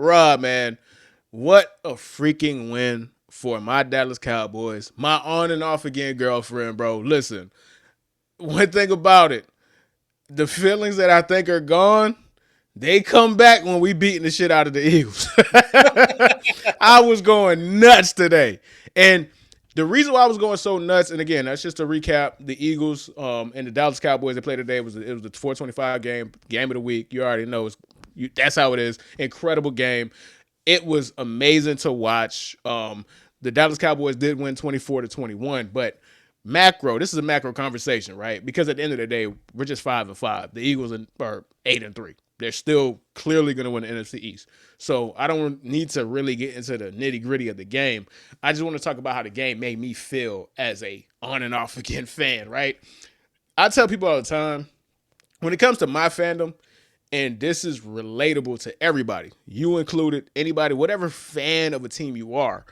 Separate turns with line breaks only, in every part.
Rob, man, what a freaking win for my Dallas Cowboys. My on and off again girlfriend, bro. Listen, one thing about it, the feelings that I think are gone, they come back when we beating the shit out of the Eagles. I was going nuts today. And the reason why I was going so nuts, and again, that's just to recap, the Eagles and the Dallas Cowboys that played today, it was the 425 game of the week. You already know that's how it is. Incredible game. It was amazing to watch. The Dallas Cowboys did win 24-21, but this is a macro conversation, right? Because at the end of the day, we're just 5-5. The Eagles are 8-3. They're still clearly going to win the NFC East. So I don't need to really get into the nitty gritty of the game. I just want to talk about how the game made me feel as a on and off again fan, right? I tell people all the time, when it comes to my fandom, and this is relatable to everybody, you included, anybody, whatever fan of a team you are,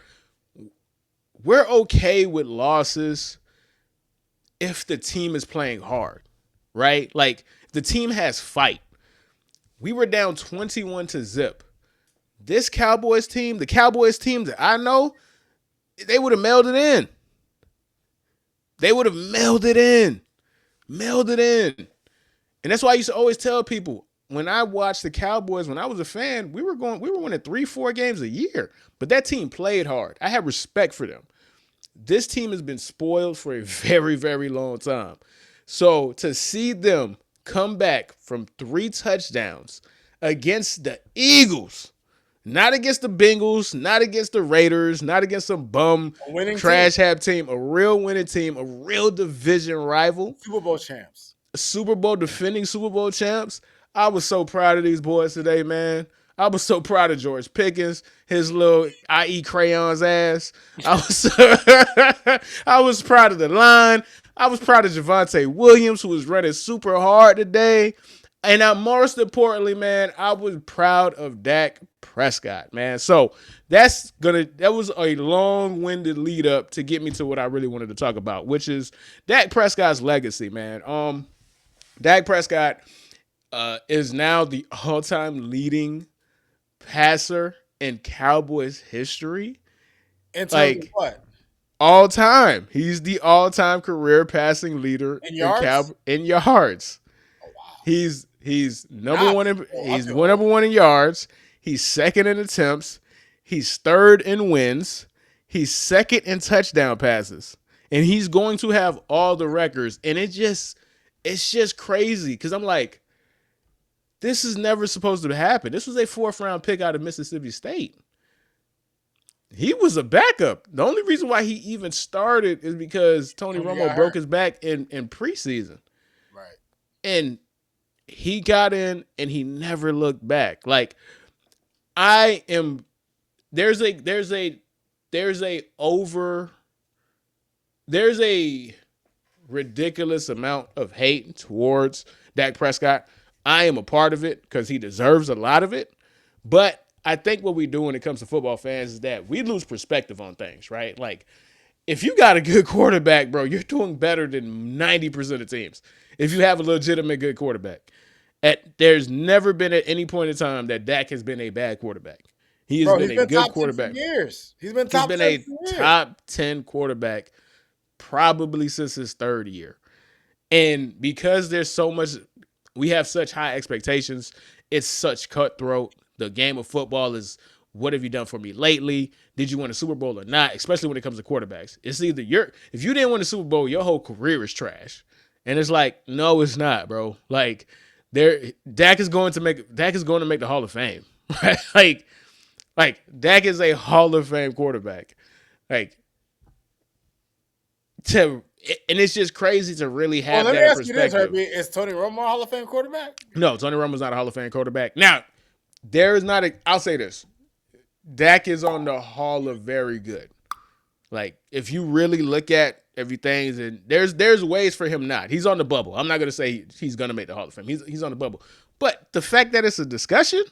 we're okay with losses if the team is playing hard, right? Like, the team has fight. We were down 21-0. This Cowboys team, the Cowboys team that I know, they would have mailed it in. They would have mailed it in. Mailed it in. And that's why I used to always tell people, when I watched the Cowboys, when I was a fan, we were winning 3-4 games a year. But that team played hard. I had respect for them. This team has been spoiled for a very, very long time. So to see them come back from 3 touchdowns against the Eagles, not against the Bengals, not against the Raiders, not against some bum trash hat team, a real winning team, a real division rival.
Super Bowl champs.
Defending Super Bowl champs. I was so proud of these boys today, man. I was so proud of George Pickens, his little IE crayons ass. I was proud of the line. I was proud of Javonte Williams, who was running super hard today. And most importantly, man, I was proud of Dak Prescott, man. So that was a long-winded lead up to get me to what I really wanted to talk about, which is Dak Prescott's legacy, man. Dak Prescott is now the all-time leading passer in Cowboys history.
In terms of what?
All time. He's the all-time career passing leader
in yards.
Oh, wow. He's number one in yards. He's second in attempts. He's third in wins. He's second in touchdown passes. And he's going to have all the records. And it's just crazy because I'm like, this is never supposed to happen. This was a 4th-round pick out of Mississippi State. He was a backup. The only reason why he even started is because Tony Romo broke his back in preseason.
Right.
And he got in and he never looked back. Like, there's a ridiculous amount of hate towards Dak Prescott. I am a part of it because he deserves a lot of it. But I think what we do when it comes to football fans is that we lose perspective on things, right? Like, if you got a good quarterback, bro, you're doing better than 90% of teams. If you have a legitimate good quarterback. There's never been at any point in time that Dak has been a bad quarterback. He's been a good quarterback.
He's been a
top 10 quarterback probably since his 3rd year. And because there's so much, we have such high expectations, it's such cutthroat. The game of football is, what have you done for me lately? Did you win a Super Bowl or not? Especially when it comes to quarterbacks. It's either if you didn't win a Super Bowl, your whole career is trash. And it's like, no, it's not, bro. Like, Dak is going to make the Hall of Fame. Right? Like Dak is a Hall of Fame quarterback. And it's just crazy to really have that perspective.
Is Tony Romo a Hall of Fame quarterback?
No, Tony Romo's not a Hall of Fame quarterback. Now, I'll say this. Dak is on the Hall of Very Good. Like, if you really look at everything, and there's ways for him not. He's on the bubble. I'm not going to say he's going to make the Hall of Fame. He's on the bubble. But the fact that it's a discussion,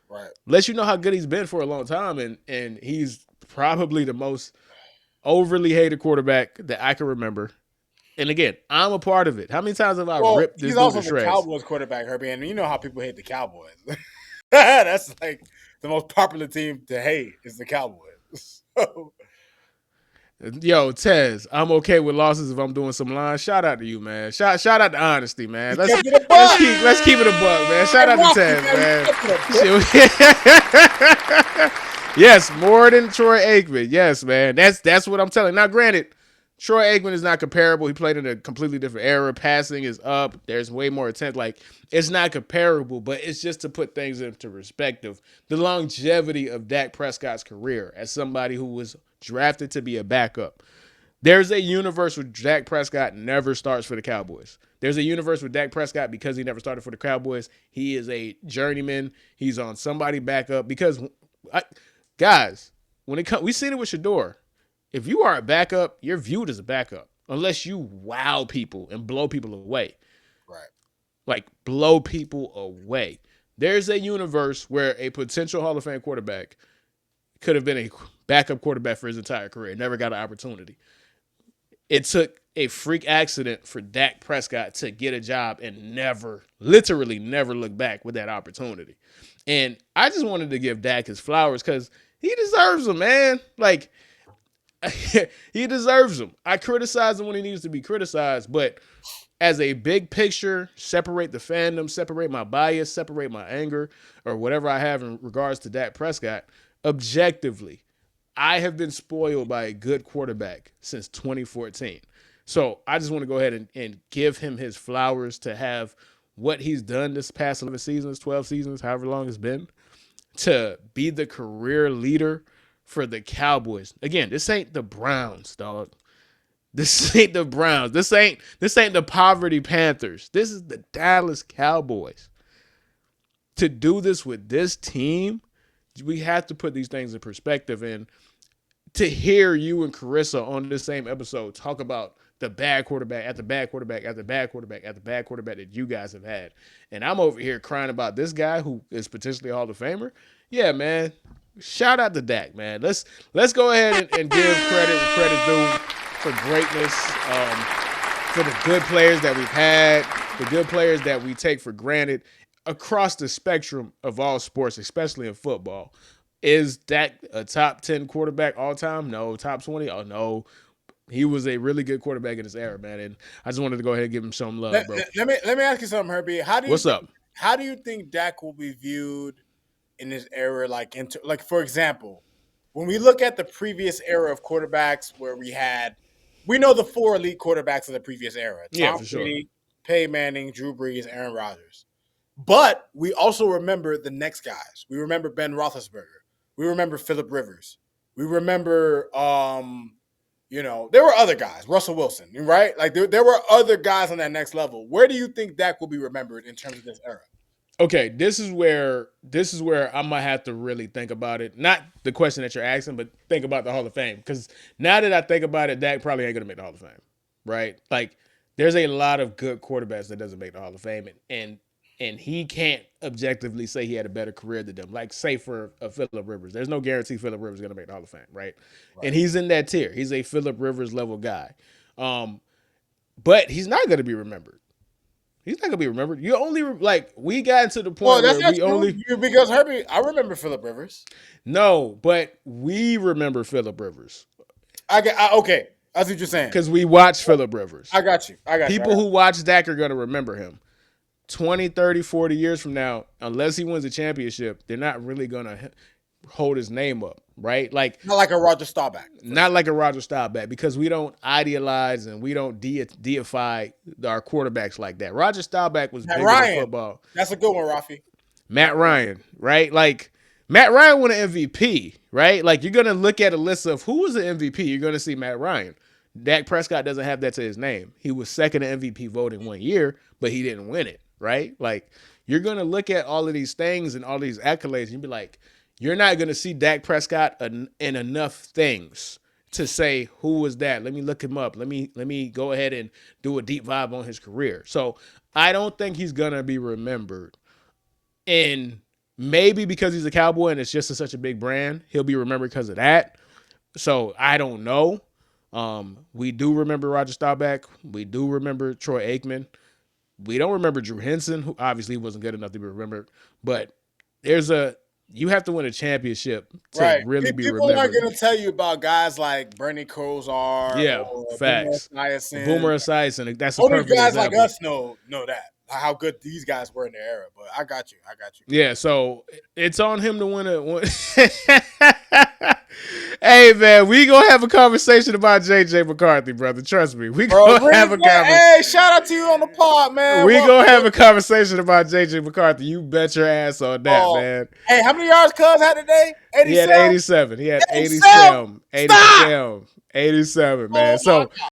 right,
lets you know how good he's been for a long time, and he's probably the most overly hated quarterback that I can remember. And again, I'm a part of it. How many times have I ripped this dude to shreds?
He's also the Cowboys quarterback, Herbie, and you know how people hate the Cowboys. That's the most popular team to hate is the Cowboys. So,
Yo, Tez, I'm okay with losses if I'm doing some lines. Shout out to you, man. Shout out to honesty, man.
you
Let's
kept it a
let's
buck.
keep let's keep it a buck, man. Shout
Hey,
out to
Rocky,
Tez,
man, you
man.
kept it a buck.
Yes, more than Troy Aikman. Yes, man. That's what I'm telling. Now, granted, Troy Aikman is not comparable. He played in a completely different era. Passing is up. There's way more attempt. Like, it's not comparable, but it's just to put things into perspective. The longevity of Dak Prescott's career as somebody who was drafted to be a backup. There's a universe where Dak Prescott never starts for the Cowboys. There's a universe with Dak Prescott, because he never started for the Cowboys, he is a journeyman. He's on somebody backup. Because, guys, when it comes, we seen it with Shador. If you are a backup, you're viewed as a backup unless you wow people and blow people away.
Right.
Like, blow people away. There's a universe where a potential Hall of Fame quarterback could have been a backup quarterback for his entire career, never got an opportunity. It took a freak accident for Dak Prescott to get a job and literally never look back with that opportunity. And I just wanted to give Dak his flowers because he deserves them, man. Like, he deserves them. I criticize him when he needs to be criticized, but as a big picture, separate the fandom, separate my bias, separate my anger, or whatever I have in regards to Dak Prescott, objectively, I have been spoiled by a good quarterback since 2014. So I just want to go ahead and give him his flowers to have what he's done this past 11 seasons, 12 seasons, however long it's been, to be the career leader for the Cowboys. Again, this ain't the Browns, dog. This ain't the Browns. This ain't the poverty Panthers. This is the Dallas Cowboys. To do this with this team, we have to put these things in perspective. And to hear you and Carissa on this same episode talk about the bad quarterback at the bad quarterback at the bad quarterback at the bad quarterback that you guys have had, and I'm over here crying about this guy who is potentially a Hall of Famer. Yeah, man. Shout out to Dak, man. Let's go ahead and give credit where credit's due for greatness, for the good players that we've had, the good players that we take for granted across the spectrum of all sports, especially in football. Is Dak a top 10 quarterback all time? No. Top 20? Oh, no. He was a really good quarterback in his era, man. And I just wanted to go ahead and give him some love, bro.
Let me ask you something, Herbie.
What's up?
How do you think Dak will be viewed in this era? Like, for example, when we look at the previous era of quarterbacks, where we know the four elite quarterbacks of the previous era: Tom Brady, Peyton Manning, Drew Brees, Aaron Rodgers. But we also remember the next guys. We remember Ben Roethlisberger. We remember Phillip Rivers. We remember, there were other guys, Russell Wilson, right? Like there were other guys on that next level. Where do you think Dak will be remembered in terms of this era?
Okay, this is where I might have to really think about it. Not the question that you're asking, but think about the Hall of Fame. Because now that I think about it, Dak probably ain't gonna make the Hall of Fame, right? Like, there's a lot of good quarterbacks that doesn't make the Hall of Fame, and he can't objectively say he had a better career than them. Like, say for a Phillip Rivers, there's no guarantee Phillip Rivers is gonna make the Hall of Fame, right? And he's in that tier. He's a Phillip Rivers level guy, but he's not gonna be remembered. He's not gonna be remembered. You only we got to the point where we only
because Herbie. I remember Phillip Rivers.
No, but we remember Phillip Rivers.
Okay. That's what you're saying.
Because we watched Phillip Rivers.
I got you.
People who watch Dak are gonna remember him. 20, 30, 40 years from now, unless he wins a championship, they're not really gonna hold his name up, right? Like,
not like a Roger Staubach.
Not like a Roger Staubach, because we don't idealize and we don't deify our quarterbacks like that. Roger Staubach was big in football.
That's a good one, Rafi.
Matt Ryan, right? Like, Matt Ryan won an MVP, right? Like, you're gonna look at a list of who was the MVP. You're gonna see Matt Ryan. Dak Prescott doesn't have that to his name. He was second in MVP voting 1 year, but he didn't win it, right? Like, you're gonna look at all of these things and all these accolades, and you'd be like, you're not going to see Dak Prescott in enough things to say, who was that? Let me look him up. Let me go ahead and do a deep vibe on his career. So I don't think he's going to be remembered. And maybe because he's a Cowboy and it's just such a big brand, he'll be remembered because of that. So I don't know. We do remember Roger Staubach. We do remember Troy Aikman. We don't remember Drew Henson, who obviously wasn't good enough to be remembered. But there's you have to win a championship to
Right.
really be
People aren't
remembered.
going to tell you about guys like Bernie Kosar
Yeah,
or Boomer
facts.
Esiason.
Boomer Esiason, that's a
Only
perfect
guys like
example.
us know that, how good these guys were in their era. But I got you.
Yeah, so it's on him to win Hey man, we gonna have a conversation about JJ McCarthy, brother. Trust me, we
Bro,
gonna have
Rick,
a conversation.
hey, shout out to you on the pod, man.
We
Well,
gonna have a conversation about JJ McCarthy. You bet your ass on that,
oh,
man.
hey, how many yards Cuz had today?
He had
87?
87. He had
87?
87.
Stop!
87. 87, man.
Oh my
So